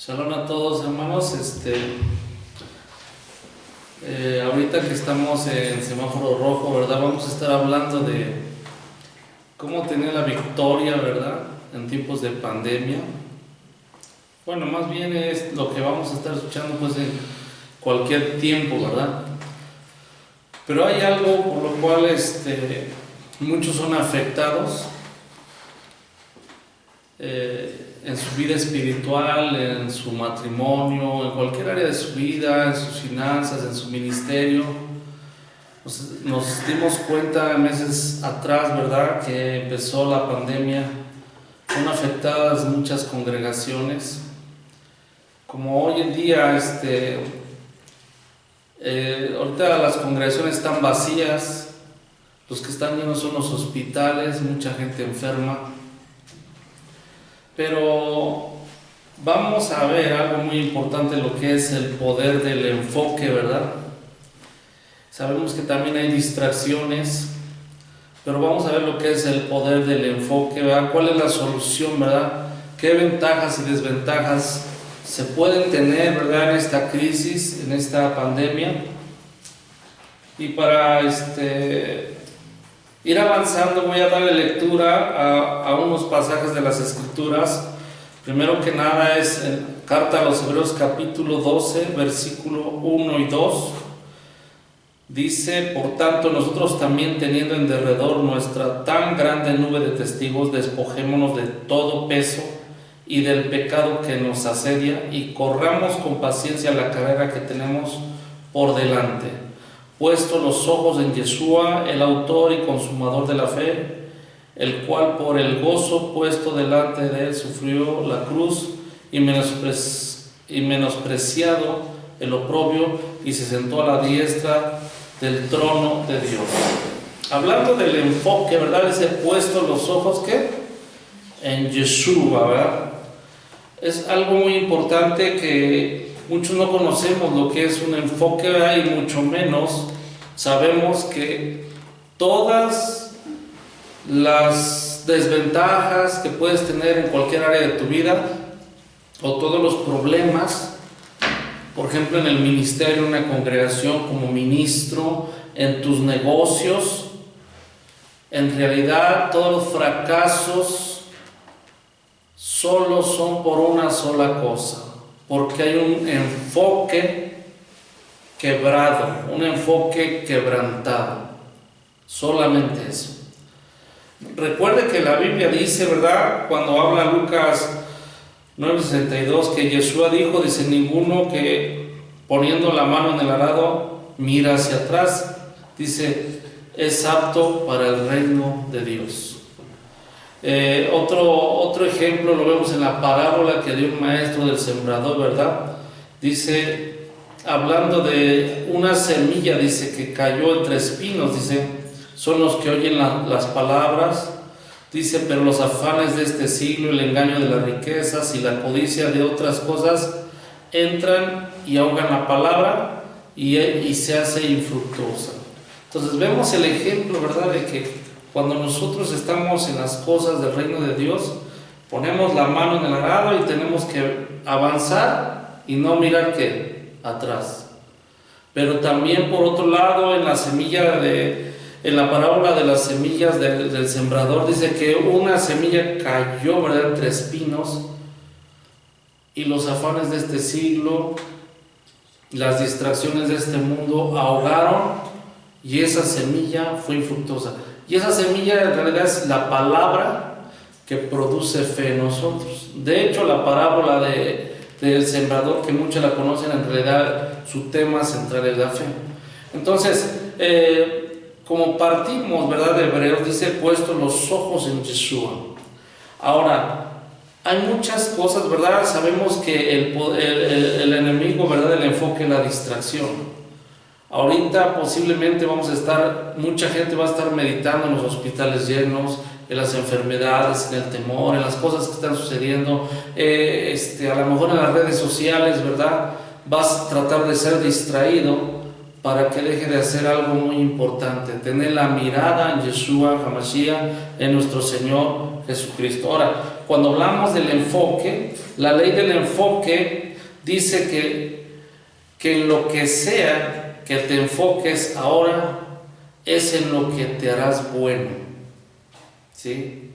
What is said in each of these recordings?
Shalom a todos, hermanos. Ahorita que estamos en semáforo rojo, ¿verdad? Vamos a estar hablando de cómo tener la victoria, ¿verdad? En tiempos de pandemia. Bueno, más bien es lo que vamos a estar escuchando pues en cualquier tiempo, ¿verdad? Pero hay algo por lo cual muchos son afectados en su vida espiritual, en su matrimonio, en cualquier área de su vida, en sus finanzas, en su ministerio. Nos dimos cuenta meses atrás, ¿verdad?, que empezó la pandemia. Son afectadas muchas congregaciones. Como hoy en día, ahorita las congregaciones están vacías, los que están llenos son los hospitales, mucha gente enferma. Pero vamos a ver algo muy importante, lo que es el poder del enfoque, ¿verdad? Sabemos que también hay distracciones, pero vamos a ver lo que es el poder del enfoque, ¿verdad? ¿Cuál es la solución, verdad? ¿Qué ventajas y desventajas se pueden tener, verdad, en esta crisis, en esta pandemia? Y para ir avanzando, voy a darle lectura a unos pasajes de las Escrituras. Primero que nada es en Carta a los Hebreos capítulo 12, versículo 1 y 2. Dice: por tanto, nosotros también, teniendo en derredor nuestra tan grande nube de testigos, despojémonos de todo peso y del pecado que nos asedia, y corramos con paciencia la carrera que tenemos por delante, puesto los ojos en Yeshua, el autor y consumador de la fe, el cual por el gozo puesto delante de él sufrió la cruz y menospreciado el oprobio, y se sentó a la diestra del trono de Dios. Hablando del enfoque, ¿verdad? Dice: puesto los ojos, ¿qué? En Yeshua, ¿verdad? Es algo muy importante que muchos no conocemos lo que es un enfoque, ¿verdad? Y mucho menos sabemos que todas las desventajas que puedes tener en cualquier área de tu vida, o todos los problemas, por ejemplo en el ministerio, en una congregación, como ministro, en tus negocios, en realidad todos los fracasos solo son por una sola cosa, porque hay un enfoque quebrado, un enfoque quebrantado, solamente eso. Recuerde que la Biblia dice, ¿verdad?, cuando habla Lucas 9:62, que Yeshua dijo, dice: ninguno que poniendo la mano en el arado mira hacia atrás, dice, es apto para el reino de Dios. Otro ejemplo lo vemos en la parábola que dio un maestro del sembrador, ¿verdad? Dice, hablando de una semilla, dice, que cayó entre espinos, dice, son los que oyen las palabras, dice, pero los afanes de este siglo, el engaño de las riquezas y la codicia de otras cosas entran y ahogan la palabra y se hace infructuosa. Entonces vemos el ejemplo, ¿verdad?, de que cuando nosotros estamos en las cosas del reino de Dios, ponemos la mano en el arado y tenemos que avanzar y no mirar ¿qué? Atrás. Pero también, por otro lado, en la parábola de las semillas del sembrador, dice que una semilla cayó, ¿verdad?, entre espinos, y los afanes de este siglo, las distracciones de este mundo ahogaron, y esa semilla fue infructuosa. Y esa semilla en realidad es la palabra que produce fe en nosotros. De hecho, la parábola del sembrador, que muchos la conocen, en realidad su tema central es la fe. Entonces, como partimos, ¿verdad?, de Hebreos, dice: puesto los ojos en Yeshua. Ahora, hay muchas cosas, ¿verdad? Sabemos que el enemigo, ¿verdad?, el enfoque es la distracción. Ahorita posiblemente mucha gente va a estar meditando en los hospitales llenos, en las enfermedades, en el temor, en las cosas que están sucediendo, a lo mejor en las redes sociales, ¿verdad? Vas a tratar de ser distraído para que deje de hacer algo muy importante, tener la mirada en Yeshua HaMashiach, en nuestro Señor Jesucristo. Ahora, cuando hablamos del enfoque, la ley del enfoque dice que en lo que sea que te enfoques ahora es en lo que te harás bueno, ¿sí?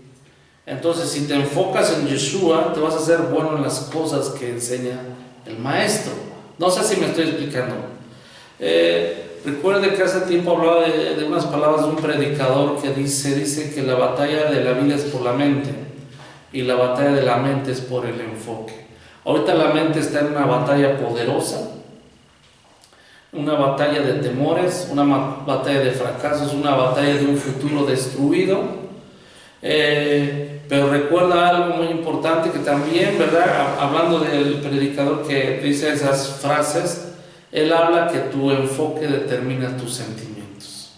Entonces, si te enfocas en Yeshua, te vas a hacer bueno en las cosas que enseña el Maestro. No sé si me estoy explicando. Recuerde que hace tiempo hablaba de unas palabras de un predicador que dice que la batalla de la vida es por la mente y la batalla de la mente es por el enfoque. Ahorita la mente está en una batalla poderosa, una batalla de temores, una batalla de fracasos, una batalla de un futuro destruido. Pero recuerda algo muy importante que también, ¿verdad? Hablando del predicador que dice esas frases, él habla que tu enfoque determina tus sentimientos.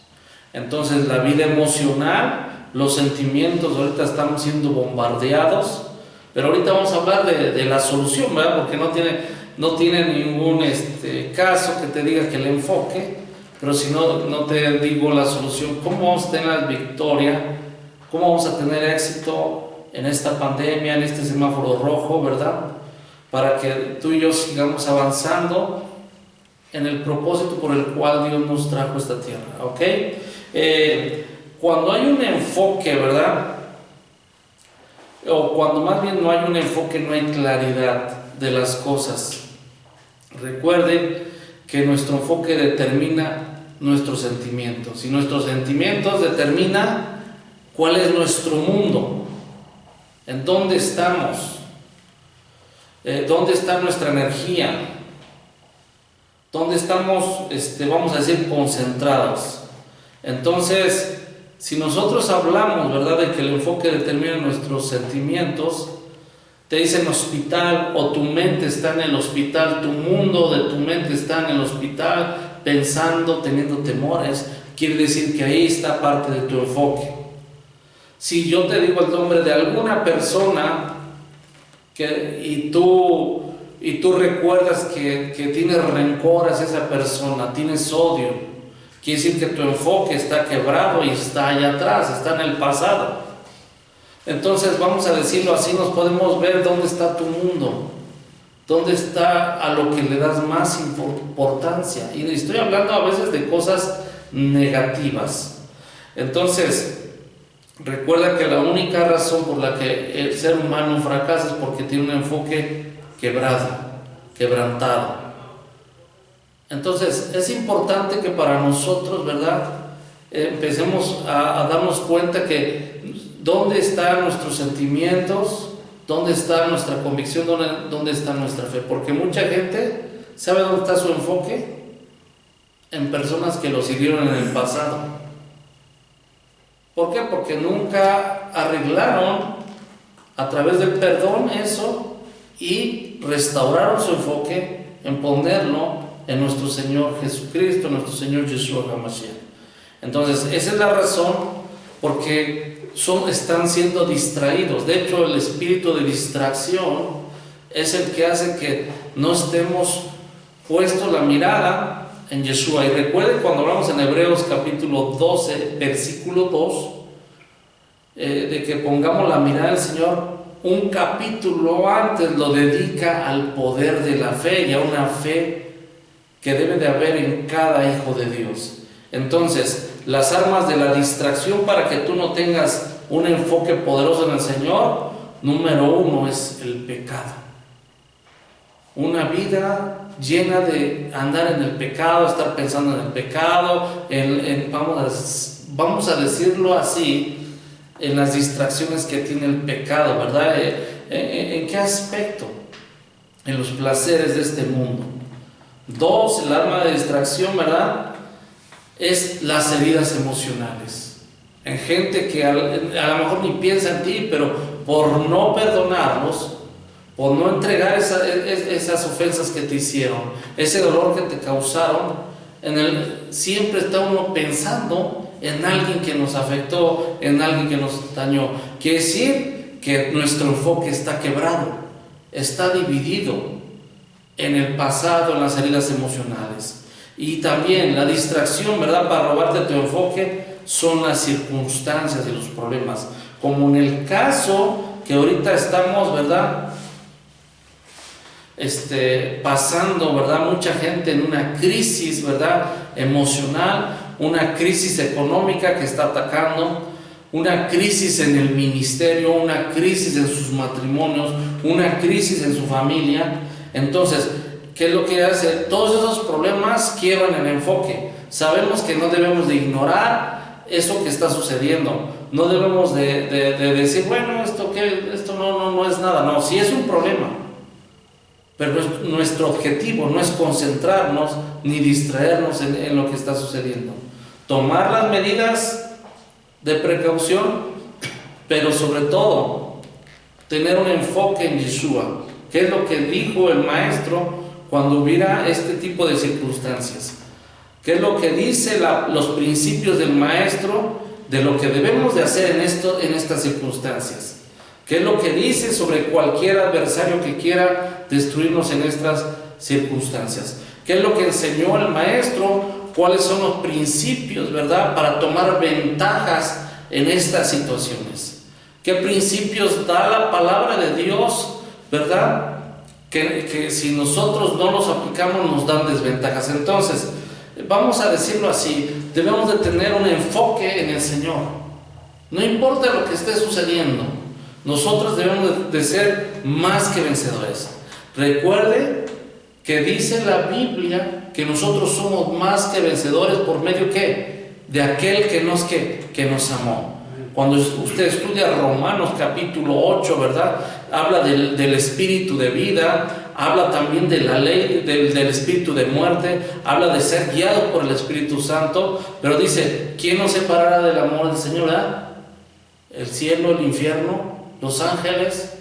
Entonces la vida emocional, los sentimientos, ahorita estamos siendo bombardeados, pero ahorita vamos a hablar de la solución, ¿verdad? Porque no tiene ningún caso que te diga que el enfoque, pero si no te digo la solución, ¿cómo vamos a tener la victoria? ¿Cómo vamos a tener éxito en esta pandemia, en este semáforo rojo, ¿verdad? Para que tú y yo sigamos avanzando en el propósito por el cual Dios nos trajo a esta tierra, ¿ok? Cuando hay un enfoque, ¿verdad? O cuando más bien no hay un enfoque, no hay claridad de las cosas. Recuerde que nuestro enfoque determina nuestros sentimientos, y nuestros sentimientos determinan cuál es nuestro mundo, en dónde estamos, dónde está nuestra energía, dónde estamos, vamos a decir, concentrados. Entonces, si nosotros hablamos, ¿verdad?, de que el enfoque determina nuestros sentimientos, te dicen hospital, o tu mente está en el hospital, tu mundo de tu mente está en el hospital, pensando, teniendo temores, quiere decir que ahí está parte de tu enfoque. Si yo te digo el nombre de alguna persona y tú recuerdas que tienes rencor hacia esa persona, tienes odio, quiere decir que tu enfoque está quebrado y está allá atrás, está en el pasado. Entonces, vamos a decirlo así, nos podemos ver dónde está tu mundo, dónde está a lo que le das más importancia. Y estoy hablando a veces de cosas negativas. Entonces, recuerda que la única razón por la que el ser humano fracasa es porque tiene un enfoque quebrantado. Entonces, es importante que para nosotros, ¿verdad?, empecemos a darnos cuenta que dónde están nuestros sentimientos, dónde está nuestra convicción, dónde está nuestra fe. Porque mucha gente sabe dónde está su enfoque, en personas que los hirieron en el pasado. ¿Por qué? Porque nunca arreglaron a través del perdón eso y restauraron su enfoque en ponerlo en nuestro Señor Jesucristo, en nuestro Señor Yeshua HaMashiach. Entonces, esa es la razón porque están siendo distraídos. De hecho, el espíritu de distracción es el que hace que no estemos puestos la mirada en Yeshua. Y recuerden cuando hablamos en Hebreos capítulo 12, versículo 2, de que pongamos la mirada del Señor, un capítulo antes lo dedica al poder de la fe y a una fe que debe de haber en cada hijo de Dios. Entonces, las armas de la distracción para que tú no tengas un enfoque poderoso en el Señor, número uno es el pecado. Una vida llena de andar en el pecado, estar pensando en el pecado, vamos a decirlo así, en las distracciones que tiene el pecado, ¿verdad? ¿En qué aspecto? En los placeres de este mundo. Dos, el arma de distracción, ¿verdad?, es las heridas emocionales. En gente que a lo mejor ni piensa en ti, pero por no perdonarlos, por no entregar esas ofensas que te hicieron, ese dolor que te causaron, siempre está uno pensando en alguien que nos afectó, en alguien que nos dañó. Quiere decir que nuestro enfoque está quebrado, está dividido en el pasado, en las heridas emocionales. Y también la distracción, ¿verdad?, para robarte tu enfoque son las circunstancias y los problemas. como en el caso que ahorita estamos, ¿verdad? Pasando, ¿verdad? Mucha gente en una crisis, ¿verdad? Emocional, una crisis económica que está atacando, una crisis en el ministerio, una crisis en sus matrimonios, una crisis en su familia. Entonces, ¿qué es lo que hace? Todos esos problemas quiebran el enfoque. Sabemos que no debemos de ignorar eso que está sucediendo. No debemos de decir, bueno, esto no es nada. No, sí es un problema. Pero nuestro objetivo no es concentrarnos ni distraernos en lo que está sucediendo. Tomar las medidas de precaución, pero sobre todo tener un enfoque en Yeshua, que es lo que dijo el maestro cuando hubiera este tipo de circunstancias. ¿Qué es lo que dice los principios del maestro de lo que debemos de hacer en estas circunstancias? ¿Qué es lo que dice sobre cualquier adversario que quiera destruirnos en estas circunstancias? ¿Qué es lo que enseñó el maestro? ¿Cuáles son los principios, verdad, para tomar ventajas en estas situaciones? ¿Qué principios da la palabra de Dios, verdad? Que si nosotros no los aplicamos nos dan desventajas. Entonces, vamos a decirlo así, debemos de tener un enfoque en el Señor. No importa lo que esté sucediendo, nosotros debemos de ser más que vencedores. Recuerde que dice la Biblia que nosotros somos más que vencedores por medio de aquel que nos amó. Cuando usted estudia Romanos capítulo 8, ¿verdad? Habla del espíritu de vida, habla también de la ley, del espíritu de muerte, habla de ser guiado por el Espíritu Santo, pero dice, ¿quién nos separará del amor del Señor? ¿Verdad? El cielo, el infierno, los ángeles,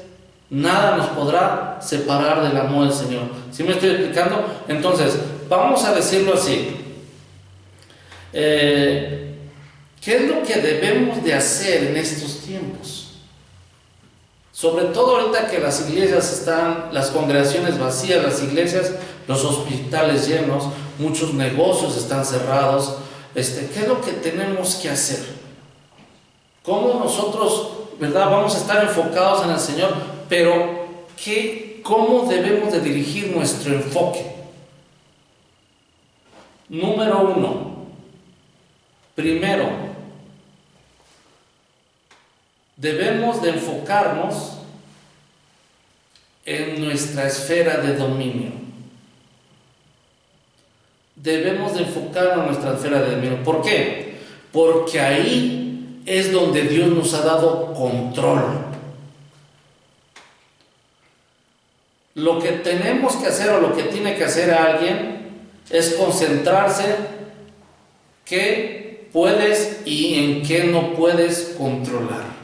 nada nos podrá separar del amor del Señor. ¿Sí me estoy explicando? Entonces, vamos a decirlo así. ¿Qué es lo que debemos de hacer en estos tiempos? Sobre todo ahorita que las iglesias están, las congregaciones vacías, las iglesias, los hospitales llenos, muchos negocios están cerrados. ¿Qué es lo que tenemos que hacer? ¿Cómo nosotros, verdad, vamos a estar enfocados en el Señor? Pero, ¿cómo debemos de dirigir nuestro enfoque? Número 1. Primero, debemos de enfocarnos en nuestra esfera de dominio. Debemos de enfocarnos en nuestra esfera de dominio. ¿Por qué? Porque ahí es donde Dios nos ha dado control. Lo que tenemos que hacer o lo que tiene que hacer alguien es concentrarse qué puedes y en qué no puedes controlar.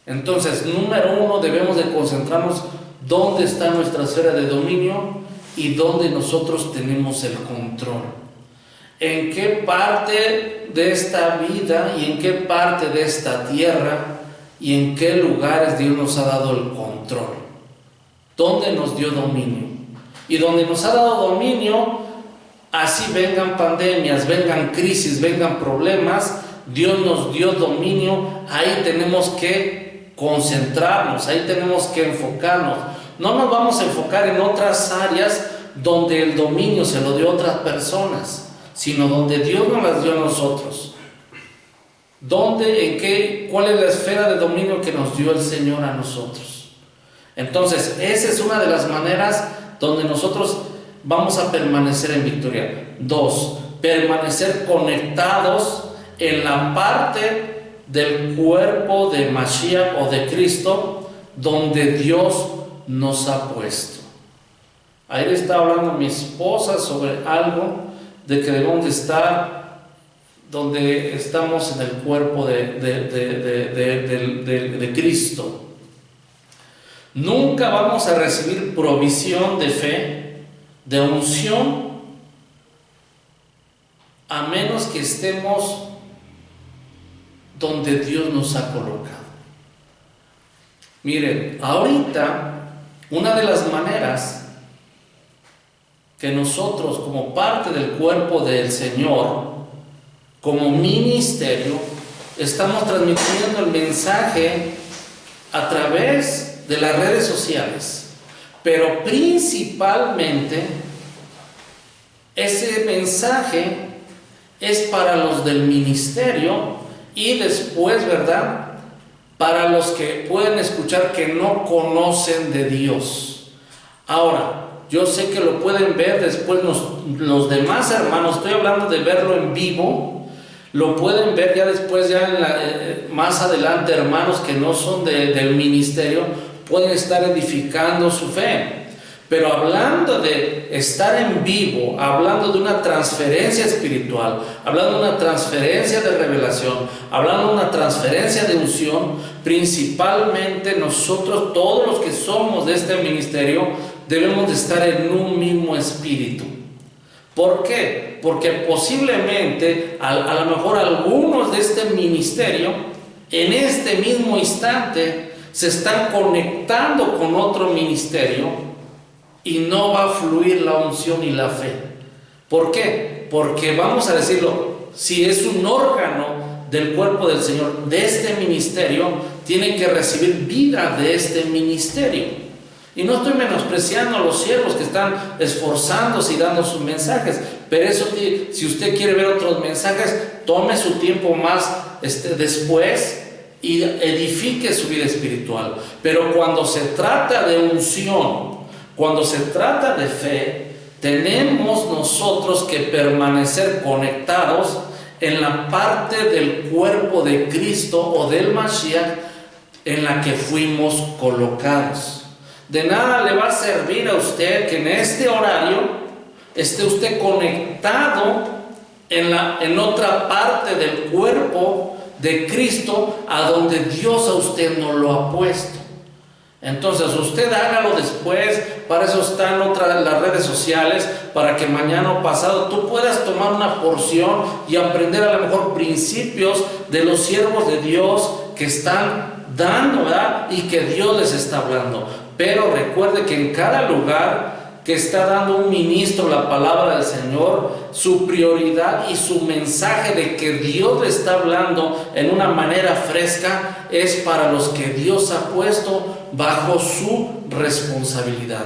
Entonces, número 1, debemos de concentrarnos dónde está nuestra esfera de dominio y dónde nosotros tenemos el control. En qué parte de esta vida y en qué parte de esta tierra y en qué lugares Dios nos ha dado el control. ¿Dónde nos dio dominio? Y donde nos ha dado dominio, así vengan pandemias, vengan crisis, vengan problemas, Dios nos dio dominio, ahí tenemos que concentrarnos, ahí tenemos que enfocarnos. No nos vamos a enfocar en otras áreas donde el dominio se lo dio a otras personas, sino donde Dios nos las dio a nosotros. ¿Cuál es la esfera de dominio que nos dio el Señor a nosotros? Entonces, esa es una de las maneras donde nosotros vamos a permanecer en victoria. 2, permanecer conectados en la parte del cuerpo de Mashiach o de Cristo donde Dios nos ha puesto. Ayer estaba hablando mi esposa sobre algo de que debemos de estar donde estamos en el cuerpo de Cristo. Nunca vamos a recibir provisión de fe, de unción, a menos que estemos donde Dios nos ha colocado. Miren, ahorita una de las maneras que nosotros como parte del cuerpo del Señor, como ministerio, estamos transmitiendo el mensaje a través de las redes sociales, pero principalmente ese mensaje es para los del ministerio y después, ¿verdad?, para los que pueden escuchar que no conocen de Dios. Ahora, yo sé que lo pueden ver después los demás hermanos, estoy hablando de verlo en vivo, lo pueden ver ya después, más adelante, hermanos que no son del ministerio, pueden estar edificando su fe. Pero hablando de estar en vivo, hablando de una transferencia espiritual, hablando de una transferencia de revelación, hablando de una transferencia de unción, principalmente nosotros, todos los que somos de este ministerio, debemos de estar en un mismo espíritu. ¿Por qué? Porque posiblemente, a lo mejor algunos de este ministerio, en este mismo instante, se están conectando con otro ministerio, y no va a fluir la unción y la fe. ¿Por qué? Porque vamos a decirlo, si es un órgano del cuerpo del Señor, de este ministerio, tiene que recibir vida de este ministerio. Y no estoy menospreciando a los siervos que están esforzándose y dando sus mensajes, pero eso, si usted quiere ver otros mensajes, tome su tiempo más después y edifique su vida espiritual. Pero cuando se trata de unción, cuando se trata de fe, tenemos nosotros que permanecer conectados en la parte del cuerpo de Cristo o del Mashiach en la que fuimos colocados. De nada le va a servir a usted que en este horario esté usted conectado en otra parte del cuerpo de Cristo a donde Dios a usted no lo ha puesto. Entonces usted hágalo después, para eso están las redes sociales, para que mañana o pasado tú puedas tomar una porción y aprender a lo mejor principios de los siervos de Dios que están dando, ¿verdad?, y que Dios les está hablando. Pero recuerde que en cada lugar que está dando un ministro la palabra del Señor, su prioridad y su mensaje de que Dios le está hablando en una manera fresca es para los que Dios ha puesto bajo su responsabilidad.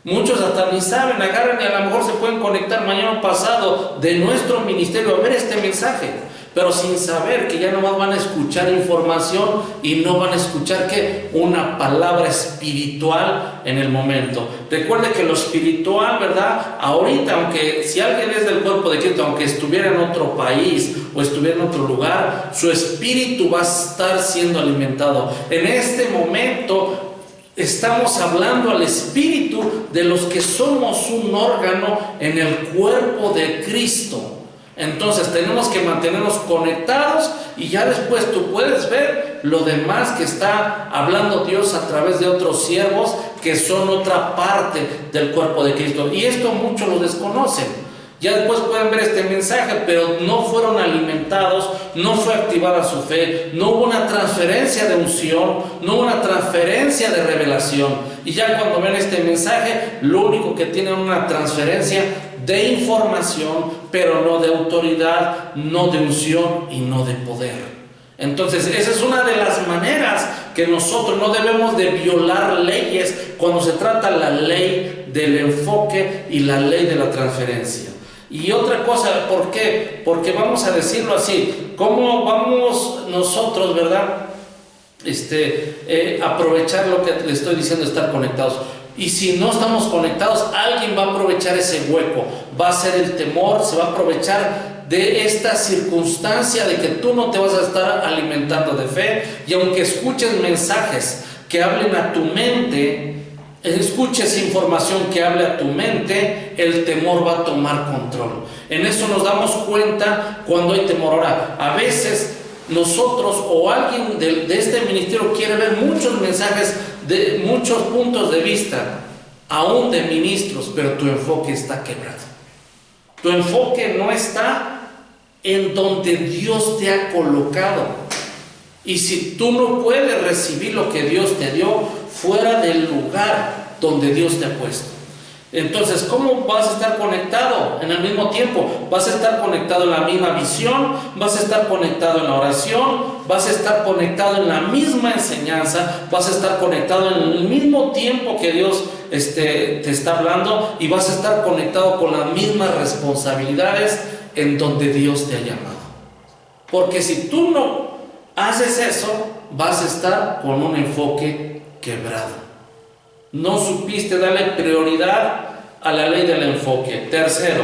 Muchos hasta ni saben, agarran y a lo mejor se pueden conectar mañana o pasado de nuestro ministerio a ver este mensaje, pero sin saber que ya nomás van a escuchar información y no van a escuchar que una palabra espiritual en el momento. Recuerde que lo espiritual, ¿verdad?, ahorita, aunque si alguien es del cuerpo de Cristo, aunque estuviera en otro país o estuviera en otro lugar, su espíritu va a estar siendo alimentado. En este momento estamos hablando al espíritu de los que somos un órgano en el cuerpo de Cristo. Entonces tenemos que mantenernos conectados y ya después tú puedes ver lo demás que está hablando Dios a través de otros siervos que son otra parte del cuerpo de Cristo. Y esto muchos lo desconocen. Ya después pueden ver este mensaje, pero no fueron alimentados, no fue activada su fe, no hubo una transferencia de unción, no hubo una transferencia de revelación. Y ya cuando ven este mensaje, lo único que tienen es una transferencia de información, pero no de autoridad, no de unción y no de poder. Entonces, esa es una de las maneras que nosotros no debemos de violar leyes cuando se trata la ley del enfoque y la ley de la transferencia. Y otra cosa, ¿por qué? Porque vamos a decirlo así, ¿cómo vamos nosotros, verdad? Aprovechar lo que le estoy diciendo, estar conectados. Y si no estamos conectados, alguien va a aprovechar ese hueco, va a ser el temor, se va a aprovechar de esta circunstancia de que tú no te vas a estar alimentando de fe. Y aunque escuches mensajes que hablen a tu mente, escuches información que hable a tu mente, el temor va a tomar control. En eso nos damos cuenta cuando hay temor. Ahora, a veces nosotros o alguien de este ministerio quiere ver muchos mensajes de muchos puntos de vista, aún de ministros, pero tu enfoque está quebrado. Tu enfoque no está en donde Dios te ha colocado. Y si tú no puedes recibir lo que Dios te dio fuera del lugar donde Dios te ha puesto, Entonces, ¿cómo vas a estar conectado en el mismo tiempo? Vas a estar conectado en la misma visión, vas a estar conectado en la oración, vas a estar conectado en la misma enseñanza, vas a estar conectado en el mismo tiempo que Dios te está hablando, y vas a estar conectado con las mismas responsabilidades en donde Dios te ha llamado. Porque si tú no haces eso, vas a estar con un enfoque quebrado. No supiste darle prioridad a la ley del enfoque. Tercero,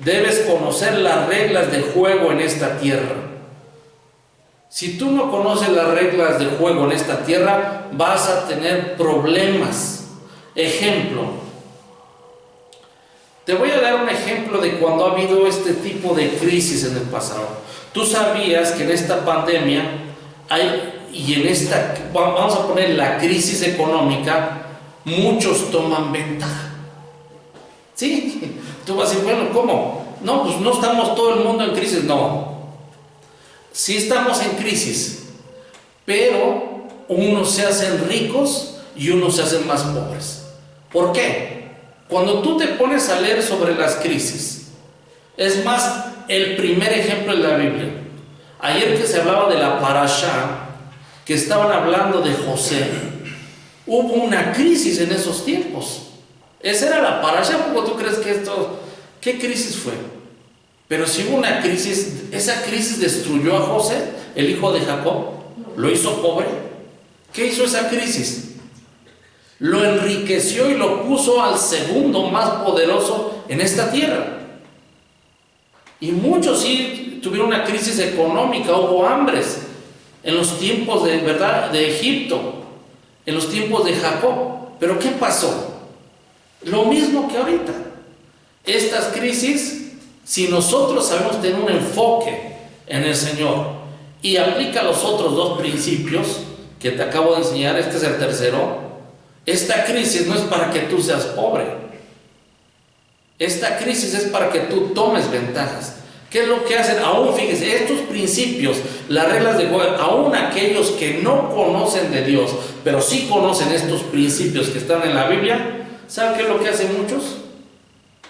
debes conocer las reglas de juego en esta tierra. Si tú no conoces las reglas de juego en esta tierra, vas a tener problemas. Ejemplo, te voy a dar un ejemplo de cuando ha habido este tipo de crisis en el pasado. Tú sabías que en esta pandemia vamos a poner la crisis económica, muchos toman ventaja. Sí, tú vas a decir, bueno, ¿cómo? No, pues no estamos todo el mundo en crisis. No, sí estamos en crisis, pero unos se hacen ricos y unos se hacen más pobres. ¿Por qué? Cuando tú te pones a leer sobre las crisis, es más, el primer ejemplo de la Biblia. Ayer que se hablaba de la parashá, que estaban hablando de José, hubo una crisis en esos tiempos. Esa era la parashá. ¿Cómo tú crees que esto, qué crisis fue? Pero si hubo una crisis, esa crisis destruyó a José, el hijo de Jacob, lo hizo pobre. ¿Qué hizo esa crisis? Lo enriqueció y lo puso al segundo más poderoso en esta tierra. Y muchos sí tuvieron una crisis económica, hubo hambres en los tiempos de Egipto, en los tiempos de Jacob. Pero ¿qué pasó? Lo mismo que ahorita. Estas crisis, si nosotros sabemos tener un enfoque en el Señor y aplica los otros dos principios que te acabo de enseñar, este es el tercero. Esta crisis no es para que tú seas pobre. Esta crisis es para que tú tomes ventajas. ¿Qué es lo que hacen? Aún, fíjense, estos principios, las reglas de juego, aún aquellos que no conocen de Dios, pero sí conocen estos principios que están en la Biblia, ¿saben qué es lo que hacen muchos?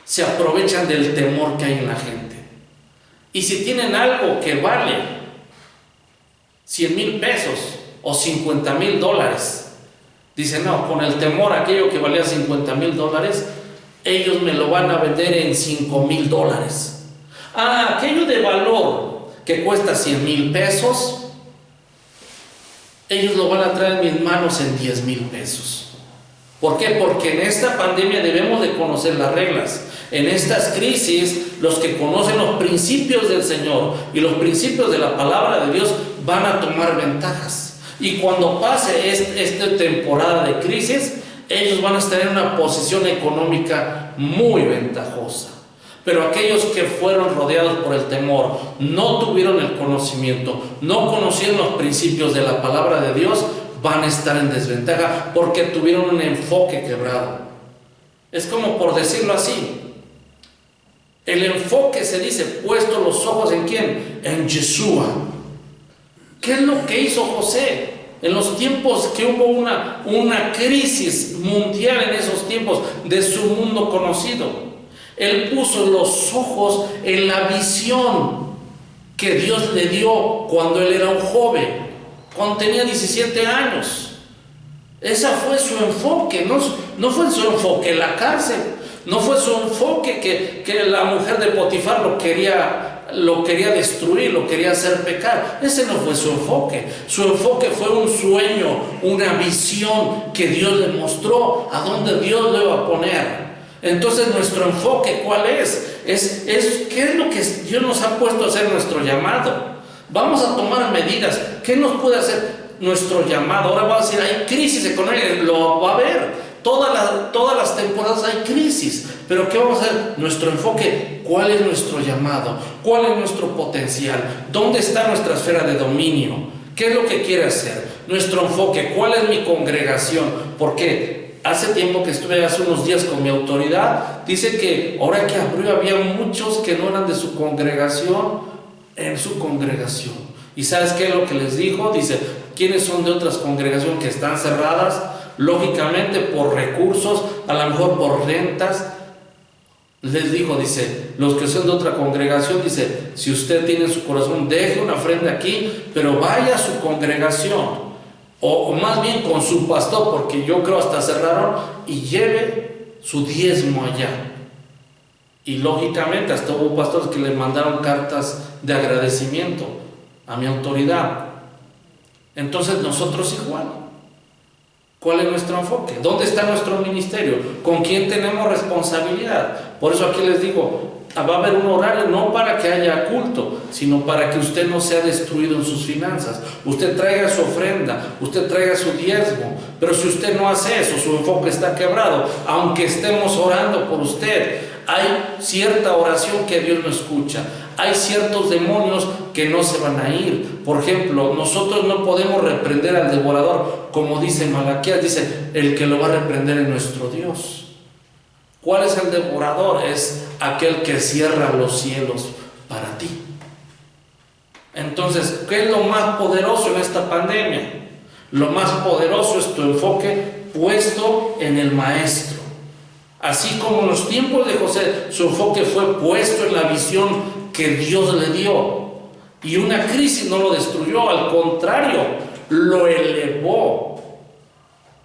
Se aprovechan del temor que hay en la gente. Y si tienen algo que vale 100,000 pesos o 50,000 dólares, dicen, no, con el temor, aquello que valía 50,000 dólares, ellos me lo van a vender en 5,000 dólares. Ah, aquello de valor que cuesta 100,000 pesos, ellos lo van a traer en mis manos en 10,000 pesos. ¿Por qué? Porque en esta pandemia debemos de conocer las reglas. En estas crisis, los que conocen los principios del Señor y los principios de la palabra de Dios van a tomar ventajas. Y cuando pase esta temporada de crisis, ellos van a estar en una posición económica muy ventajosa. Pero aquellos que fueron rodeados por el temor, no tuvieron el conocimiento, no conocieron los principios de la palabra de Dios, van a estar en desventaja porque tuvieron un enfoque quebrado. Es como por decirlo así. El enfoque se dice, puesto los ojos ¿en quién? En Yeshua. ¿Qué es lo que hizo José? En los tiempos que hubo una crisis mundial en esos tiempos de su mundo conocido. Él puso los ojos en la visión que Dios le dio cuando él era un joven, cuando tenía 17 años. Ese fue su enfoque, no fue su enfoque la cárcel, no fue su enfoque que la mujer de Potifar lo quería destruir, lo quería hacer pecar. Ese no fue su enfoque. Su enfoque fue un sueño, una visión que Dios le mostró a dónde Dios lo iba a poner. Entonces nuestro enfoque, ¿cuál es? ¿Qué es lo que Dios nos ha puesto a hacer nuestro llamado? Vamos a tomar medidas. ¿Qué nos puede hacer nuestro llamado? Ahora vamos a decir, hay crisis económica, lo va a haber. Todas las temporadas hay crisis. Pero ¿qué vamos a hacer? Nuestro enfoque, ¿cuál es nuestro llamado? ¿Cuál es nuestro potencial? ¿Dónde está nuestra esfera de dominio? ¿Qué es lo que quiere hacer? Nuestro enfoque, ¿cuál es mi congregación? Porque hace tiempo que estuve, hace unos días con mi autoridad, dice que ahora que abrió había muchos que no eran de su congregación en su congregación. ¿Y sabes qué es lo que les dijo? Dice, ¿quiénes son de otras congregaciones que están cerradas? lógicamente por recursos, a lo mejor por rentas. Les dijo, dice, los que son de otra congregación, dice, si usted tiene en su corazón, deje una ofrenda aquí, pero vaya a su congregación, o más bien con su pastor, porque yo creo hasta cerraron, y lleve su diezmo allá. Y lógicamente hasta hubo pastores que le mandaron cartas de agradecimiento a mi autoridad. Entonces nosotros igual. ¿Cuál es nuestro enfoque? ¿Dónde está nuestro ministerio? ¿Con quién tenemos responsabilidad? Por eso aquí les digo, va a haber un horario no para que haya culto, sino para que usted no sea destruido en sus finanzas. Usted traiga su ofrenda, usted traiga su diezmo, pero si usted no hace eso, su enfoque está quebrado. Aunque estemos orando por usted, hay cierta oración que Dios no escucha. Hay ciertos demonios que no se van a ir. Por ejemplo, nosotros no podemos reprender al devorador, como dice Malaquías, dice, el que lo va a reprender es nuestro Dios. ¿Cuál es el devorador? Es aquel que cierra los cielos para ti. Entonces, ¿qué es lo más poderoso en esta pandemia? Lo más poderoso es tu enfoque puesto en el Maestro. Así como en los tiempos de José, su enfoque fue puesto en la visión que Dios le dio. Y una crisis no lo destruyó, al contrario, lo elevó.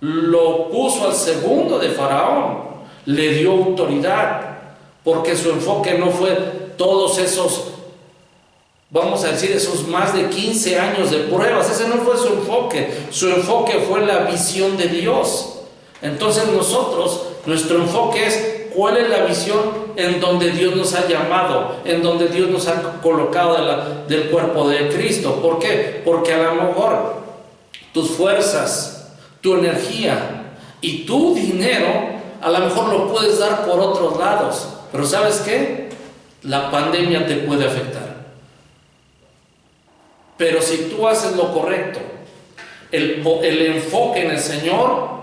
Lo puso al segundo de Faraón, le dio autoridad, porque su enfoque no fue todos esos, vamos a decir, esos más de 15 años de pruebas. Ese no fue su enfoque fue la visión de Dios. Entonces nosotros, nuestro enfoque es cuál es la visión en donde Dios nos ha llamado, en donde Dios nos ha colocado del cuerpo de Cristo. ¿Por qué? Porque a lo mejor tus fuerzas, tu energía y tu dinero, a lo mejor lo puedes dar por otros lados, pero ¿sabes qué? La pandemia te puede afectar. Pero si tú haces lo correcto, el enfoque en el Señor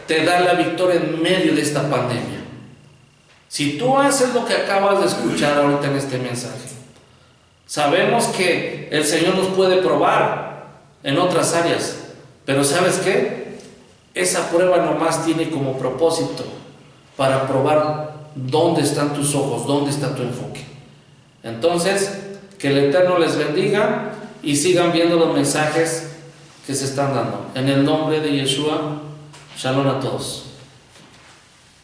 te da la victoria en medio de esta pandemia. Si tú haces lo que acabas de escuchar ahorita en este mensaje, sabemos que el Señor nos puede probar en otras áreas, pero ¿sabes qué? Esa prueba nomás tiene como propósito para probar dónde están tus ojos, dónde está tu enfoque. Entonces, que el Eterno les bendiga y sigan viendo los mensajes que se están dando. En el nombre de Yeshua, Shalom a todos.